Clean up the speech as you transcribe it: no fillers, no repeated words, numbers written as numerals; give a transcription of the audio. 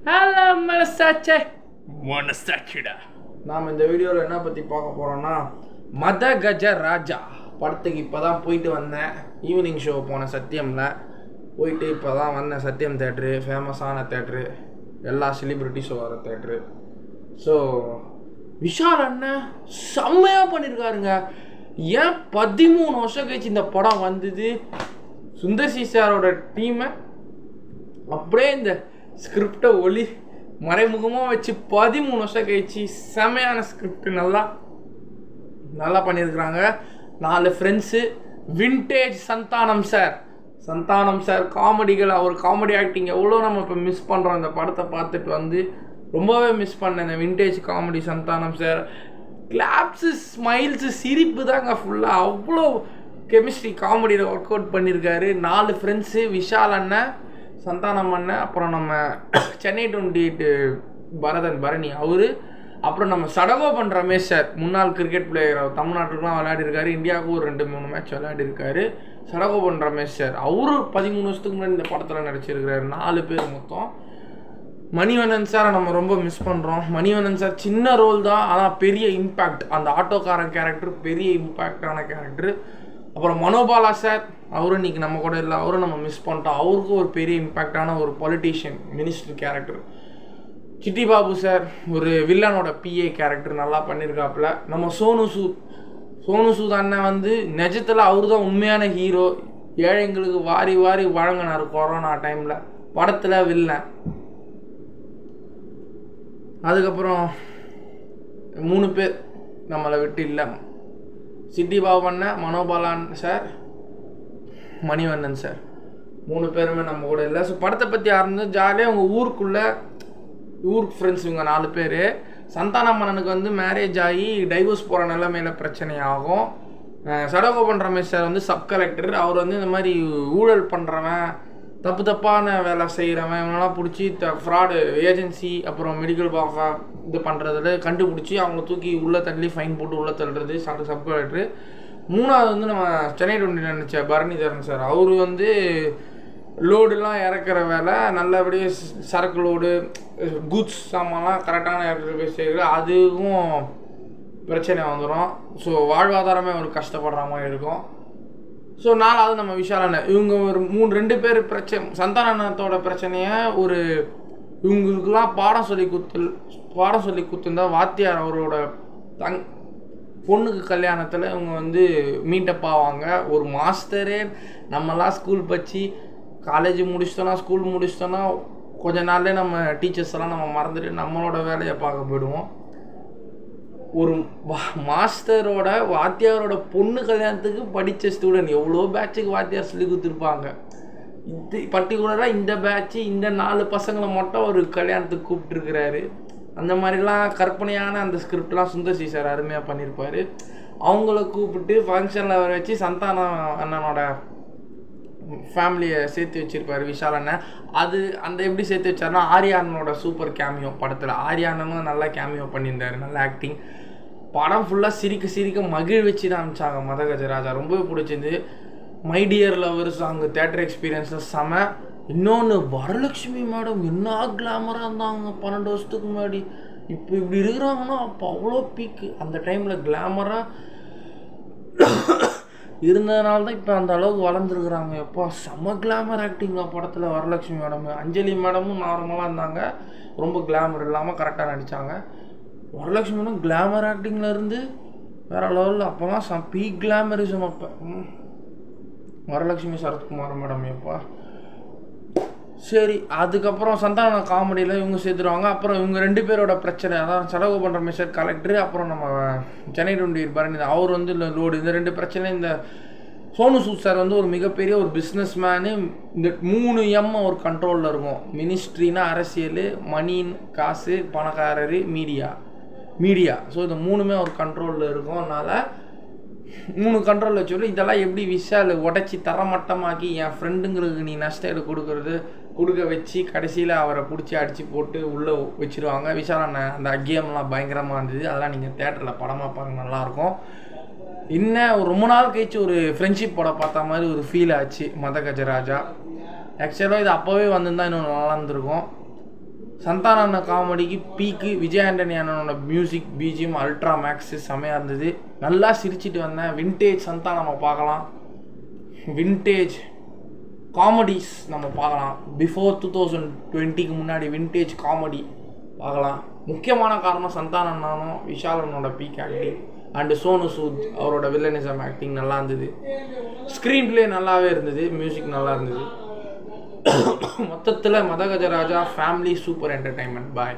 Hello மனசாச்சே மனசாச்சிடா. நாம் இந்த வீடியோவில் என்ன பற்றி பார்க்க போகிறோன்னா மத கஜ ராஜா படத்துக்கு இப்போ தான் போயிட்டு வந்தேன். ஈவினிங் ஷோ போனேன் சத்தியமில். போயிட்டு இப்போ தான் வந்தேன். சத்தியம் தேட்ரு ஃபேமஸான தேட்ரு, எல்லா செலிப்ரிட்டிஸும் வர தேட்ரு. ஸோ விஷால் அண்ணன் செம்மையாக பண்ணியிருக்காருங்க. ஏன் 13 வருஷம் கழிச்சு இந்த படம் வந்தது. சுந்தர் சி சாரோட டீமை அப்படியே இந்த ஸ்கிரிப்டை மறைமுகமாக வச்சு 13 வருஷம் கழிச்சு செமையான ஸ்கிரிப்ட் நல்லா பண்ணியிருக்கிறாங்க. 4 ஃப்ரெண்ட்ஸு, வின்டேஜ் சந்தானம் சார் காமெடிகள், அவர் காமெடி ஆக்டிங் எவ்வளோ நம்ம இப்போ மிஸ் பண்ணுறோம். இந்த படத்தை பார்த்துட்டு வந்து ரொம்பவே மிஸ் பண்ணேன். இந்த vintage comedy Santhanam sir claps, smiles, சிரிப்பு தாங்க ஃபுல்லாக. அவ்வளோ கெமிஸ்ட்ரி காமெடியில் ஒர்க் அவுட் பண்ணியிருக்காரு. 4 ஃப்ரெண்ட்ஸு, விஷால் அண்ணன், சந்தானம் அண்ணன், அப்புறம் நம்ம சென்னை 28 பரணி அவரு, அப்புறம் நம்ம சடகோபன் ரமேஷ் சார், முன்னாள் கிரிக்கெட் பிளேயர். அவர் தமிழ்நாட்டுக்குலாம் விளையாடிருக்காரு, இந்தியாவுக்கு ஒரு 2-3 மேட்ச் விளையாடிருக்காரு. சடகோபன் ரமேஷ் சார் அவரு 13 வருஷத்துக்கு முன்னாடி இந்த படத்தில் நடிச்சிருக்கிறாரு. 4 பேர் மொத்தம். மணிவண்ணன் சாரை நம்ம ரொம்ப மிஸ் பண்ணுறோம். மணிவண்ணன் சார் சின்ன ரோல் தான், ஆனால் பெரிய இம்பேக்ட். அந்த ஆட்டோக்காரன் கேரக்டர் பெரிய இம்பேக்டான கேரக்டர். அப்புறம் மனோபாலா சார், அவரும் இன்றைக்கி நம்ம கூட இல்லை, அவரும் நம்ம மிஸ் பண்ணிட்டோம். அவருக்கும் ஒரு பெரிய இம்பேக்டான ஒரு politician, minister character. City Babu sir ஒரு வில்லனோட பிஏ கேரக்டர் நல்லா பண்ணியிருக்காப்புல. நம்ம சோனு சூத் அண்ணன் வந்து நிஜத்தில் அவரு தான் உண்மையான ஹீரோ. ஏழைங்களுக்கு வாரி வழங்கினார் கொரோனா டைமில். படத்தில் வில்லன். அதுக்கப்புறம் 3 பேர் நம்மளை விட்டு இல்லை. சிட்டி பாபு அண்ணன், மனோபாலன் சார், மணிவண்ணன் சார், 3 பேருமே நம்ம கூட இல்லை. ஸோ படத்தை பற்றி ஆரம்பிச்சு ஜாலியாக உங்கள் ஊருக்கு ஃப்ரெண்ட்ஸ் இவங்க 4 பேர். சந்தானம் மன்னனுக்கு வந்து மேரேஜ் ஆகி டைவர்ஸ் போகிற நிலைமையில் பிரச்சனை ஆகும். சடகோபன் ரமேஷ் சார் வந்து சப் கலெக்டர். அவர் வந்து இந்த மாதிரி ஊழல் பண்ணுறவன், தப்பான வேலை செய்கிறவன், இவனெல்லாம் பிடிச்சி ஃப்ராடு ஏஜென்சி, அப்புறம் மெடிக்கல் பாஃபா இது பண்ணுறதுல கண்டுபிடிச்சி அவங்கள தூக்கி உள்ளே தள்ளி ஃபைன் போட்டு உள்ளே தள்ளுறது சப் கலெக்டர். 3வது வந்து நம்ம சென்னை 20 நினச்ச பரணிதரன் சார், அவர் வந்து லோடுலாம் இறக்குற வேலை, நல்லபடியாக சரக்கு லோடு, குட்ஸ் சாமான்லாம் கரெக்டான இடத்துல போய் செய்கிறது, அதுவும் பிரச்சனை வந்துடும். ஸோ வாழ்வாதாரமே ஒரு கஷ்டப்படுற மாதிரி இருக்கும். ஸோ 4வது நம்ம விஷால் அண்ணன். இவங்க ஒரு 2 பேர் பிரச்சனை. சந்தானத்தோட பிரச்சனையை இவங்களுக்கெல்லாம் பாடம் சொல்லி கொடுத்துருந்தா வாத்தியார் அவரோட பொண்ணுக்கு கல்யாணத்தில் இவங்க வந்து மீட்டப் ஆவாங்க. ஒரு மாஸ்டரே நம்மலாம் ஸ்கூல் படித்து காலேஜ் முடிச்சிட்டோன்னா, ஸ்கூல் முடிச்சிட்டோன்னா கொஞ்ச நாள்லேயே நம்ம டீச்சர்ஸ் எல்லாம் நம்ம மறந்துட்டு நம்மளோட வேலையை பார்க்க போயிடுவோம். ஒரு மாஸ்டரோட வாத்தியாரோட பொண்ணு கல்யாணத்துக்கு படித்த ஸ்டூடெண்ட் எவ்வளோ பேட்சுக்கு வாத்தியார் சொல்லி கொடுத்துருப்பாங்க. இது பர்டிகுலராக இந்த பேட்ச்சு இந்த 4 பசங்களை மட்டும் ஒரு கல்யாணத்துக்கு கூப்பிட்டுருக்கிறாரு. அந்த மாதிரிலாம் கற்பனையான அந்த ஸ்கிரிப்ட்லாம் சுந்தர் சி சார் அருமையாக பண்ணியிருப்பார். அவங்கள கூப்பிட்டு ஃபங்க்ஷனில் வர வச்சு சந்தானம் அண்ணனோட ஃபேமிலியை சேர்த்து வச்சுருப்பார் விஷால் அண்ணன். அந்த எப்படி சேர்த்து வச்சார்னா, ஆர்யா அண்ணனோட சூப்பர் கேமியோ படத்தில். ஆர்யா அண்ணனும் நல்லா கேமியோ பண்ணியிருந்தார், நல்ல ஆக்டிங். படம் ஃபுல்லாக சிரிக்க மகிழ் வச்சு தான் அனுப்பிச்சாங்க. மத கஜராஜா ரொம்பவே பிடிச்சிருந்து. My dear lover song theatre எக்ஸ்பீரியன்ஸில் செம. இன்னொன்று வரலட்சுமி மேடம் என்ன கிளாமராக இருந்தாங்க 12 வருஷத்துக்கு முன்னாடி. இப்போ இப்படி இருக்கிறாங்கன்னா அப்போ அவ்வளோ பீக்கு. அந்த டைமில் கிளாமராக இருந்ததுனால தான் இப்போ அந்த அளவுக்கு வளர்ந்துருக்குறாங்க. எப்போ செம்ம கிளாமர் ஆக்டிங்க படத்தில் வரலட்சுமி மேடம். அஞ்சலி மேடமும் நார்மலாக இருந்தாங்க, ரொம்ப கிளாமர் இல்லாமல் கரெக்டாக நடித்தாங்க. வரலட்சுமி மேடம் கிளாமர் ஆக்டிங்கில் இருந்து வேறு லெவலில். அப்போலாம் பீக் கிளாமரிசம். அப்போ வரலட்சுமி சரத்குமார் மேடம் எப்பா. சரி, அதுக்கப்புறம் சந்தான காமெடியில் இவங்க சேர்த்துருவாங்க. அப்புறம் இவங்க 2 பேரோட பிரச்சனை, அதான் சடகோபன் ரமேஷ் கலெக்டர், அப்புறம் நம்ம சென்னை 20 பரணி அவர் வந்து லோடு. இந்த 2 பிரச்சனை. இந்த சோனு சூத் சார் வந்து ஒரு மிகப்பெரிய ஒரு பிஸ்னஸ் மேனு. இந்த 3 எம் ஒரு கண்ட்ரோலில் இருக்கும். மினிஸ்ட்ரினா அரசியல், மணின் காசு, பணக்காரர், மீடியா. ஸோ இந்த 3மே ஒரு கண்ட்ரோலில் இருக்கும். அதனால் 3 கண்ட்ரோலில் வச்சுட்டு இதெல்லாம் எப்படி விஷால் உடச்சி தரமட்டமாக்கி என் ஃப்ரெண்டுங்களுக்கு நீ நஷ்டம் கொடுக்க வச்சு கடைசியில் அவரை பிடிச்சி அடித்து போட்டு உள்ளே வச்சுருவாங்க. விஷால் அண்ணன் அந்த கேம்லாம் பயங்கரமாக இருந்தது. அதெல்லாம் நீங்கள் தேட்டரில் படமாக பாருங்க, நல்லாயிருக்கும். இன்னும் ரொம்ப நாள் கழிச்சு ஒரு ஃப்ரெண்ட்ஷிப் படம் பார்த்த மாதிரி ஒரு ஃபீல் ஆச்சு மத கஜராஜா. ஆக்சுவலாக இது அப்போவே வந்திருந்தா இன்னும் நல்லா இருந்திருக்கும். சந்தான காமெடிக்கு பீக்கு. விஜய் ஆண்டனி அண்ணனோட மியூசிக் பிஜிஎம் அல்ட்ரா மேக்ஸு செமையாக இருந்தது. நல்லா சிரிச்சிட்டு வந்தேன். வின்டேஜ் சந்தானம் நம்ம பார்க்கலாம், வின்டேஜ் காமெடிஸ் நம்ம பார்க்கலாம். பிஃபோர் 2020க்கு முன்னாடி வின்டேஜ் காமெடி பார்க்கலாம். முக்கியமான காரணம் சந்தான அண்ணனும் விஷால் அண்ணனோட peak acting and Sonu Sood அவரோட வில்லனிசம் ஆக்டிங் நல்லா இருந்தது. ஸ்க்ரீன் பிளே நல்லாவே இருந்தது, மியூசிக் நல்லா இருந்தது. மொத்தத்தில் மதகஜராஜா ஃபேமிலி சூப்பர் என்டர்டைன்மெண்ட். பாய்.